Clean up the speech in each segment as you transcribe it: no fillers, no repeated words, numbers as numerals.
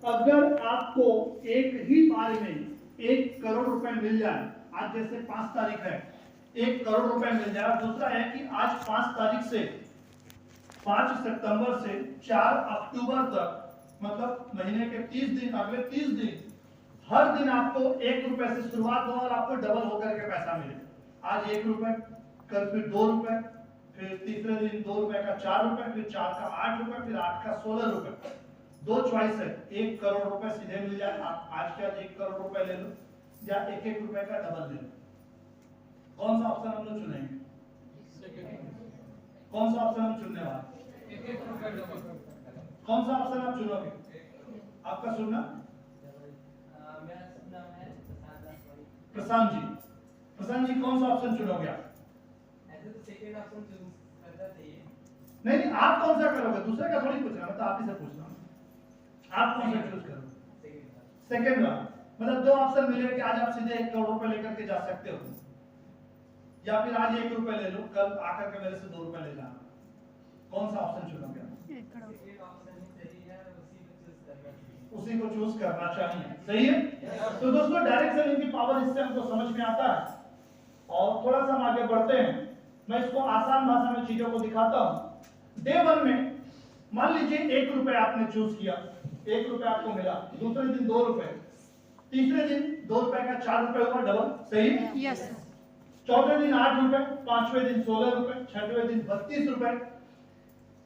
अगर आपको एक ही बार में 1 करोड़ रुपए मिल जाए, आज जैसे 5 तारीख है, 1 करोड़ रुपए मिल जाए। दूसरा है कि आज 5 तारीख से 5 सितंबर से 4 अक्टूबर तक, मतलब महीने के 30 दिन, अगले 30 दिन हर दिन आपको 1 रुपए से शुरुआत हो और आपको डबल होकर के पैसा मिले। आज 1 रुपए, कल फिर 2 रुपए, फिर तीसरे दिन 2 रुपए का 4 रुपए, फिर 4 का 8 रुपए, फिर 8 का 16 रुपए। 2 चॉइस है, 1 करोड़ रुपए सीधे मिल जाए, आप आज के आज 1 करोड़ रुपए ले लो या 1-1 रुपए का डबल ले लो। कौन सा ऑप्शन हम लोग चुनेंगे? कौन सा ऑप्शन हम चुनने वाले? 1 रुपए डबल। कौन सा ऑप्शन आप चुनोगे? आपका सुनना प्रशांत जी, प्रशांत जी कौन सा ऑप्शन चुनोगे आप? ऐसे तो सेकंड ऑप्शन चूज करना चाहिए। नहीं, आप कौन सा करोगे? दूसरे का थोड़ी पूछ रहा, मैं तो आप ही से पूछ रहा हूँ। आप कौन सा चूज करोगे? सेकंड वाला। मतलब 2 ऑप्शन मिले कि आज आप सीधे 1 करोड़ रुपए लेकर के जा सकते हो, या फिर आज 1 रुपए ले लो, कल आकर के मेरे से 2 रुपए ले जाना। कौन सा ऑप्शन चुनोगे? उसी को चूज करना चाहिए। सही है? तो दोस्तों डायरेक्ट सेलिंग की पावर इससे हमको समझ में आता है। और थोड़ा सा हम आगे बढ़ते हैं, मैं इसको आसान भाषा में चीजों को दिखाता हूं। डे 1 में मान लीजिए 1 रुपए आपने चूज किया, 1 रुपए आपको मिला, दूसरे दिन 2 रुपए, तीसरे दिन 2 रुपए का 4 रुपए हुआ डबल। सही? यस। चौथे दिन 8 रुपए, पांचवें दिन 16 रुपए, छठवें दिन 32 रुपए।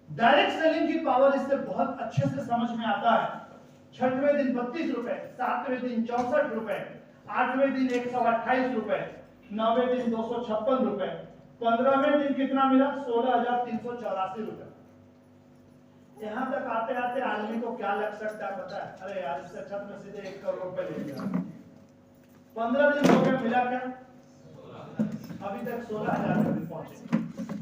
डायरेक्ट सेलिंग की पावर इससे बहुत अच्छे से समझ में आता है। छठवें दिन 32 रुपए, सातवें दिन 64 रुपए, आठवें दिन 128 रुपए, 9वें दिन 256 रुपए, 15वें दिन कितना मिला? 16,384 रुपए। यहां तक आते आते आदमी को क्या लग सकता है पता है? अरे यार, इससे अच्छा मैं सीधे 1 करोड़ रुपए ले लिया। 15 दिन हो गया, मिला क्या? अभी तक 16,000 रुपए पहुंचे।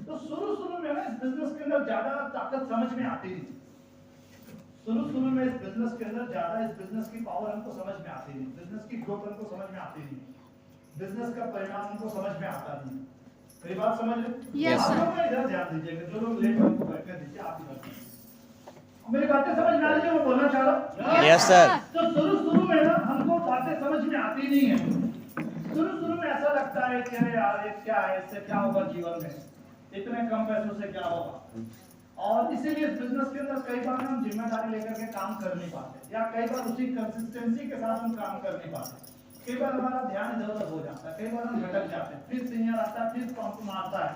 तो शुरू में ना इस बिजनेस के अंदर ज्यादा ताकत समझ में आती नहीं। शुरू में इस बिजनेस के अंदर ज्यादा इस बिजनेस की पावर हमको समझ में आती नहीं, बिजनेस की ग्रोथ हमको समझ में आती नहीं, बिजनेस का परिणाम हमको समझ में आता नहीं। मेरी बात समझ रहे? Yes, आप sir. लोग ना इधर ध्यान दीजिएगा, जो लोग लेट हमको बैठने दीजिए, आप इधर मेरी बातें समझ में आ रही है? मैं बोलना चाह रहा हूँ। Yes sir. तो शुरू में ना हमको बातें समझ में आती नहीं है। शुरू में ऐसा लगता है कि अरे यार ये क्या है, इससे क्या होगा जीवन में, इतने कम पैसों से क्या होगा। और इसीलिए इस बिजनेस के अंदर कई बार हम जिम्मेदारी लेकर के काम कर नहीं पाते, या कई बार उसी कंसिस्टेंसी के साथ हम काम कर नहीं पाते। कई बार हमारा ध्यान इधर उधर हो जाता है, कई बार हम भटक जाते हैं, फिर सीनियर आता है, फिर पंप मारता है,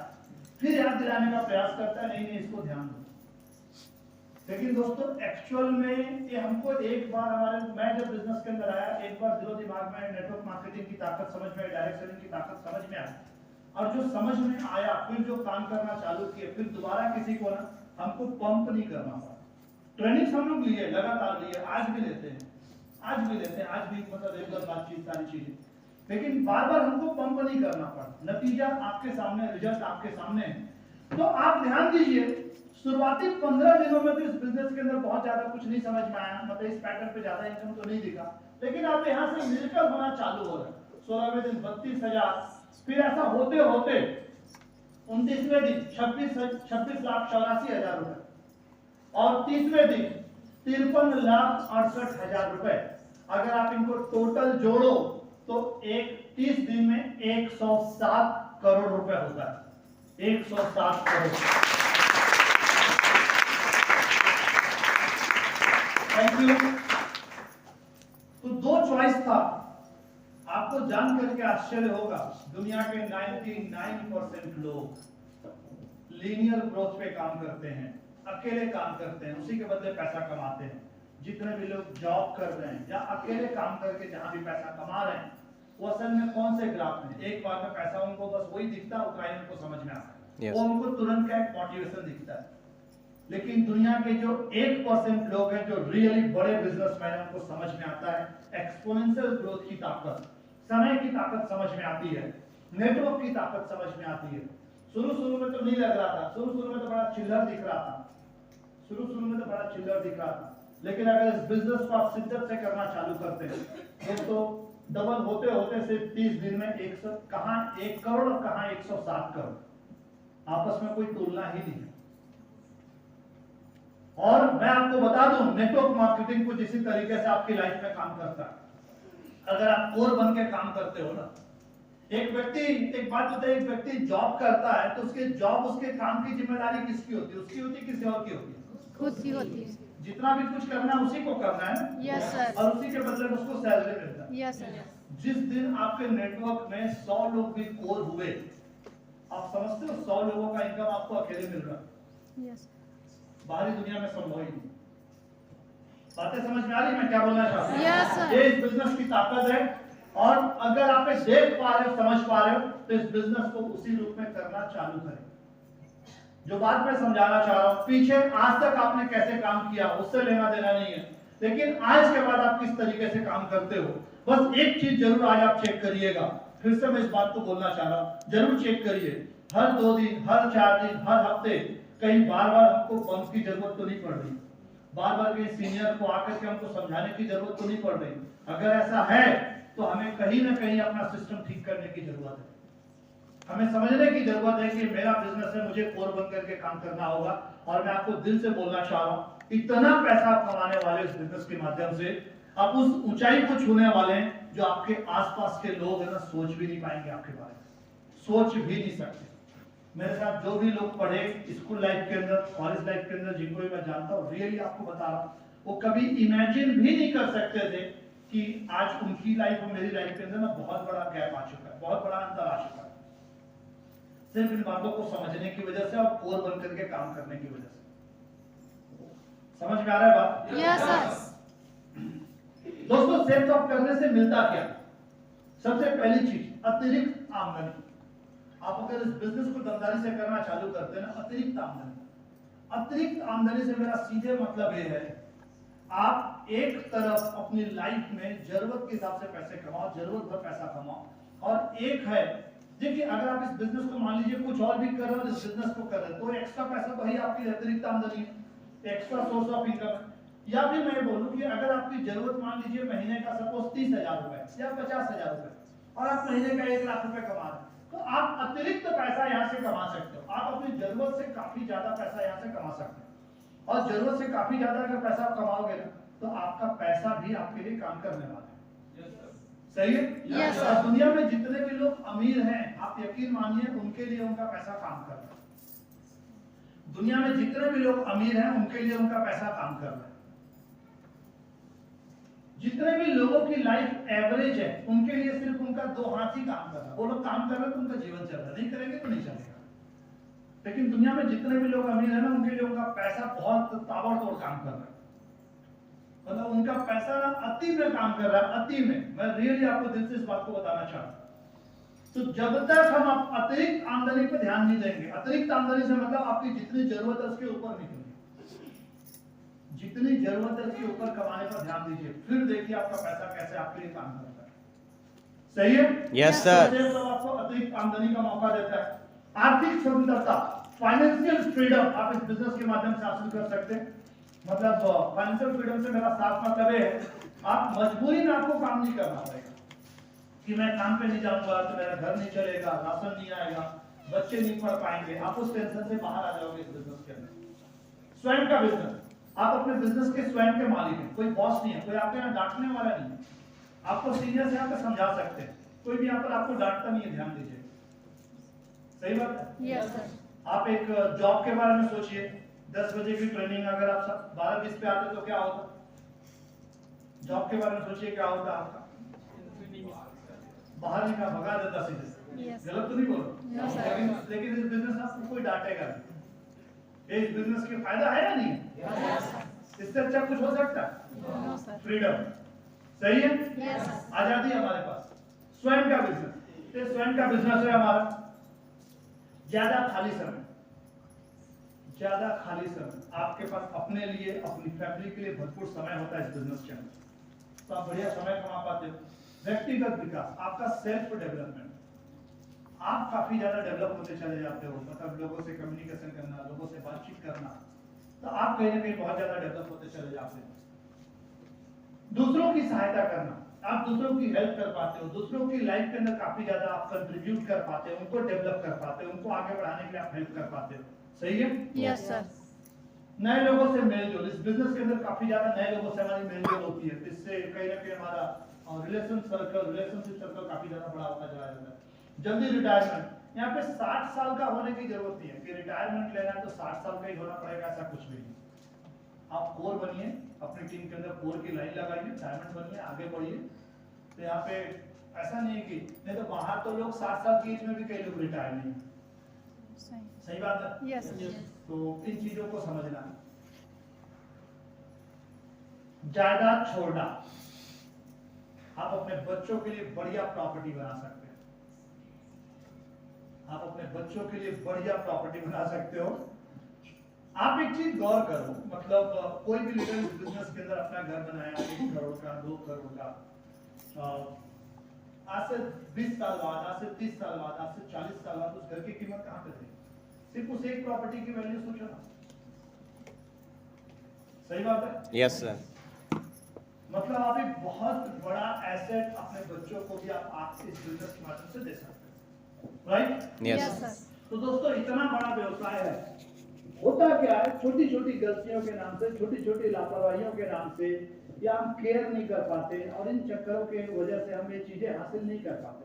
फिर याद दिलाने का प्रयास करता है, नहीं इसको ध्यान दो। लेकिन दोस्तों एक्चुअल में ये हमको एक बार मैं जब बिजनेस के अंदर आया, एक बार दिलो दिमाग में नेटवर्क मार्केटिंग की ताकत समझ में आई, डायरेक्ट सेलिंग की ताकत समझ में आई, और जो समझ में आया फिर जो काम करना चालू किए, फिर दोबारा किसी को ना हमको पंप नहीं करना पड़ा। ट्रेनिंग हम लोग लिए, लगातार लिए, आज भी लेते हैं, आज भी मतलब रेगुलर बातचीत सारी चीजें, लेकिन बार बार हमको पंप नहीं करना पड़ा। नतीजा आपके सामने, रिजल्ट आपके सामने है। तो आप ध्यान दीजिए, शुरुआती 15 दिनों में तो इस बिजनेस के अंदर बहुत ज्यादा कुछ नहीं समझ में आया, मतलब इस पैटर्न पे ज्यादा इनकम तो नहीं दिखा, लेकिन आप यहाँ से मिलकर होना चालू हो रहा है। 16वें दिन 32,000, फिर ऐसा होते होते 29वें दिन 26,84,000 रुपए, और 30वें दिन 53,68,000 रुपए। अगर आप इनको टोटल जोड़ो तो 30 दिन में 107 करोड़ रुपए होता है। 107 करोड़। Thank you. तो 2 चॉइस था। आपको जान करके आश्चर्य होगा, दुनिया के 99% लोग लीनियर ग्रोथ पे काम करते हैं, अकेले काम करते हैं, उसी के बदले पैसा कमाते हैं। जितने भी लोग जॉब कर रहे हैं या अकेले काम करके जहां भी पैसा कमा रहे हैं, वो असल में कौन से ग्राफ में एक बार में पैसा उनको बस वही दिखता है, उतना ही उनको समझ में आता है, वो उनको तुरंत का एक मोटिवेशन दिखता है। लेकिन दुनिया के जो 1% लोग हैं, जो रियली बड़े बिजनेसमैन हैं, उनको समझ में आता है एक्सपोनेंशियल ग्रोथ की ताकत, समय की ताकत समझ में आती है, नेटवर्क की ताकत समझ में आती है। शुरू में तो नहीं लग रहा था, शुरू में तो बड़ा चिल्लर दिख रहा था, लेकिन अगर इस बिजनेस को आप शिद्दत से करना चालू करते हैं तो डबल होते होते सिर्फ 30 दिन में 100 कहां 1 करोड़ और कहां 107 करोड़, आपस में कोई तुलना ही नहीं है। और मैं आपको बता दूं, नेटवर्क मार्केटिंग कुछ इसी तरीके से आपकी लाइफ में काम करता है। अगर आप कोर बन के काम करते हो ना, एक बात बताइए, एक व्यक्ति जॉब करता है तो उसके काम की जिम्मेदारी किसकी होती है? उसकी होती है, किसी और की होती है? खुद की होती है। जितना भी कुछ करना है उसी को करना है ना। Yes sir. और उसी के बदले में उसको सैलरी मिलता है। Yes sir. जिस दिन आपके नेटवर्क में 100 लोग भी कोर हुए, आप समझते हो 100 लोगों का इनकम आपको अकेले मिल रहा है। यस। बाहरी दुनिया में संभव ही नहीं। बातें समझ में आ रही मैं क्या बोलना चाहता हूँ? Yes, sir. ये इस बिजनेस की ताकत है। और अगर आप इसे देख पा रहे हो, समझ पा रहे हो, तो इस बिजनेस को उसी रूप में करना चालू करें। जो बात मैं समझाना चाह रहा हूं, पीछे आज तक आपने कैसे काम किया उससे लेना देना नहीं है, लेकिन आज के बाद आप किस तरीके से काम करते हो, बस एक चीज जरूर आज आप चेक करिएगा। फिर से मैं इस बात को बोलना चाह रहा हूं, जरूर चेक करिए। हर 2 दिन, हर 4 दिन, हर हफ्ते कहीं बार-बार हमको पंप की जरूरत तो नहीं पड़ रही, बार-बार कहीं सीनियर को आकर के हमको समझाने की जरूरत तो नहीं पड़ रही। अगर ऐसा है तो हमें कहीं ना कहीं अपना सिस्टम ठीक करने की जरूरत है। हमें समझने की जरूरत है कि मेरा बिजनेस है, मुझे कोर बन करके काम करना होगा। और मैं आपको दिल से बोलना चाह रहा हूं, इतना पैसा आप कमाने वाले इस बिजनेस के माध्यम से, आप उस ऊंचाई को छूने वाले हैं जो आपके आसपास के लोग है ना सोच भी नहीं पाएंगे आपके बारे में, सोच भी नहीं सकते। मेरे साथ जो भी लोग पढ़े स्कूल लाइफ के अंदर, कॉलेज लाइफ के अंदर, जिनको भी मैं जानता हूँ, रियली आपको बता रहा हूँ, वो कभी इमेजिन भी नहीं कर सकते थे कि आज उनकी लाइफ और मेरी लाइफ के अंदर ना बहुत बड़ा गैप आ चुका है, बहुत बड़ा अंतर आ चुका है, सिर्फ इन बातों को समझने की वजह से और कोर बन करके काम करने की वजह से। समझ में आ रहा है बात? Yes sir. दोस्तों, सेल्स ऑफ करने से मिलता क्या? सबसे पहली चीज अतिरिक्त आमदनी। आप अगर इस बिजनेस को दमदारी से करना चालू करते हैं ना, अतिरिक्त आमदनी से मेरा सीधे मतलब ये है, आप एक तरफ अपनी लाइफ में जरूरत के हिसाब से पैसे कमाओ, जरूरत भर पैसा कमाओ, और एक है, देखिए अगर आप इस बिजनेस को मान लीजिए कुछ और भी कर रहे हो, इस बिजनेस को कर रहे हो, तो एक्स्ट्रा पैसा वही आपकी अतिरिक्त आमदनी है, एक्स्ट्रा सोर्स ऑफ इनकम है। या फिर मैं बोलूं कि अगर आपकी जरूरत मान लीजिए महीने का सपोज 30,000 रुपए या 50,000 रुपए, और आप महीने का 1 लाख रुपए कमा रहे हैं, तो आप अतिरिक्त पैसा यहाँ से कमा सकते हो। आप अपनी जरूरत से काफी ज्यादा पैसा यहाँ से कमा सकते हो, और जरूरत से काफी ज्यादा अगर पैसा आप कमाओगे ना, तो आपका पैसा भी आपके लिए काम करने वाला है। सही है? Yes, और दुनिया में जितने भी लोग अमीर हैं, आप यकीन मानिए उनके लिए उनका पैसा काम कर रहा है। दुनिया में जितने भी लोग अमीर हैं उनके लिए उनका पैसा काम कर रहा है। जितने भी लोगों की लाइफ एवरेज है उनके लिए सिर्फ उनका 2 हाथ ही काम कर रहा है। वो लोग काम कर रहे हैं तो उनका जीवन चल रहा है, नहीं करेंगे तो नहीं चलेगा। लेकिन दुनिया में जितने भी लोग अमीर है ना, उनके लिए उनका पैसा बहुत ताबड़तोड़ काम कर रहा है, मतलब उनका पैसा ना अति में काम कर रहा है, अति में। मैं रियली आपको दिल से इस बात को बताना चाहता हूं। तो जब तक हम अतिरिक्त आमदनी पर ध्यान नहीं देंगे, अतिरिक्त आमदनी से मतलब आपकी जितनी जरूरत है उसके ऊपर नहीं करिए, जितनी जरूरत है उसके ऊपर कमाने पर ध्यान दीजिए, फिर देखिए आपका पैसा कैसे आपके लिए काम करता है। सही है? Yes sir. तो आपको अतिरिक्त आमदनी का मौका देता है। आर्थिक स्वतंत्रता, फाइनेंशियल फ्रीडम आप इस बिजनेस के माध्यम से हासिल कर सकते हैं। मतलब फाइनेंशियल फ्रीडम से मेरा साफ मतलब है, आप मजबूरी में आपको काम नहीं करना पड़ेगा कि मैं काम पे नहीं जाऊंगा तो मेरा घर नहीं चलेगा, राशन नहीं आएगा, बच्चे नहीं पढ़ पाएंगे। आप उस टेंशन से बाहर आ जाओगे इस बिजनेस के अंदर। स्वयं का बिजनेस, आप अपने बिजनेस के स्वयं के मालिक हैं, कोई बॉस नहीं है, कोई आपके यहाँ डांटने वाला नहीं है। आपको सीनियर से आकर समझा सकते हैं, कोई भी यहाँ पर आपको डांटता नहीं है, ध्यान दीजिए। सही बात है? Yes sir. आप एक जॉब के बारे में सोचिए, 10 बजे की ट्रेनिंग, अगर आप 12:20 पे आते तो क्या होता? जॉब के बारे में सोचिए क्या होता आपका? बाहर निकाल, भगा देता सीधे। गलत तो नहीं बोल रहा? लेकिन इस बिजनेस में आपको कोई डांटेगा नहीं। इस बिजनेस के फायदा है या नहीं? इससे अच्छा कुछ हो सकता है? फ्रीडम। सही है? आजादी हमारे पास। स्वयं का बिजनेस, ये स्वयं का बिजनेस है हमारा। ज्यादा खाली समय, आपके पास अपने लिए, अपनी फैमिली के लिए भरपूर समय होता है इस बिजनेस के अंदर, तो आप बढ़िया समय कमा पाते हो। व्यक्तिगत विकास, आपका सेल्फ डेवलपमेंट, आप काफी ज्यादा डेवलप होते चले जाते हो, मतलब लोगों से कम्युनिकेशन करना, लोगों से बातचीत करना, तो आप कहीं ना कहीं बहुत ज्यादा डेवलप होते चले जाते हो। दूसरों की सहायता करना, आप दूसरों की हेल्प कर पाते हो, दूसरों की लाइफ के अंदर काफी ज्यादा आप कंट्रीब्यूट कर पाते हो, उनको डेवलप कर पाते हो, उनको आगे बढ़ाने के लिए आप हेल्प कर पाते हो। सही है? Yes sir. नए लोगों से मेल जोल, इस बिजनेस के अंदर काफी ज्यादा नए लोगों से हमारी मेल जोल होती है, इससे कहीं ना कहीं हमारा रिलेशनशिप सर्कल काफी ज्यादा बड़ा होता चला जाता है। जल्दी रिटायरमेंट, यहाँ पे 60 साल का होने की जरूरत नहीं है कि रिटायरमेंट लेना है तो 60 साल का ही होना पड़ेगा, ऐसा कुछ भी नहीं। आप कोर बनिए, अपनी टीम के अंदर कोर की लाइन लगाइए, डायमंड बनिए, आगे बढ़िए। तो यहाँ पे ऐसा नहीं है कि नहीं तो बाहर तो लोग 60 साल की एज में भी कई लोग रिटायर नहीं है। सही बात है। यस तो इन चीजों को समझना। जायदाद छोड़ना, आप अपने बच्चों के लिए बढ़िया प्रॉपर्टी बना सकते हैं, आप अपने बच्चों के लिए बढ़िया प्रॉपर्टी बना सकते हो। आप एक चीज गौर करो, मतलब कोई भी लीडर इस बिजनेस के अंदर अपना घर बनाया 1 करोड़ का, 2 करोड़ का, आज से 20 साल बाद, आज से 30 साल बाद, आज से 40 साल बाद उस घर की कीमत कहां पे थी? सिर्फ उस एक प्रॉपर्टी की वैल्यू सोचो ना। सही बात है। Yes sir. मतलब आप एक बहुत बड़ा एसेट अपने बच्चों को भी आप इस बिजनेस के माध्यम से दे सकते हैं, राइट? Yes sir. तो दोस्तों इतना बड़ा व्यवसाय है, होता क्या है, छोटी छोटी गलतियों के नाम से, छोटी छोटी लापरवाहियों के नाम से, या हम केयर नहीं कर पाते और इन चक्करों के वजह से हम ये चीजें हासिल नहीं कर पाते।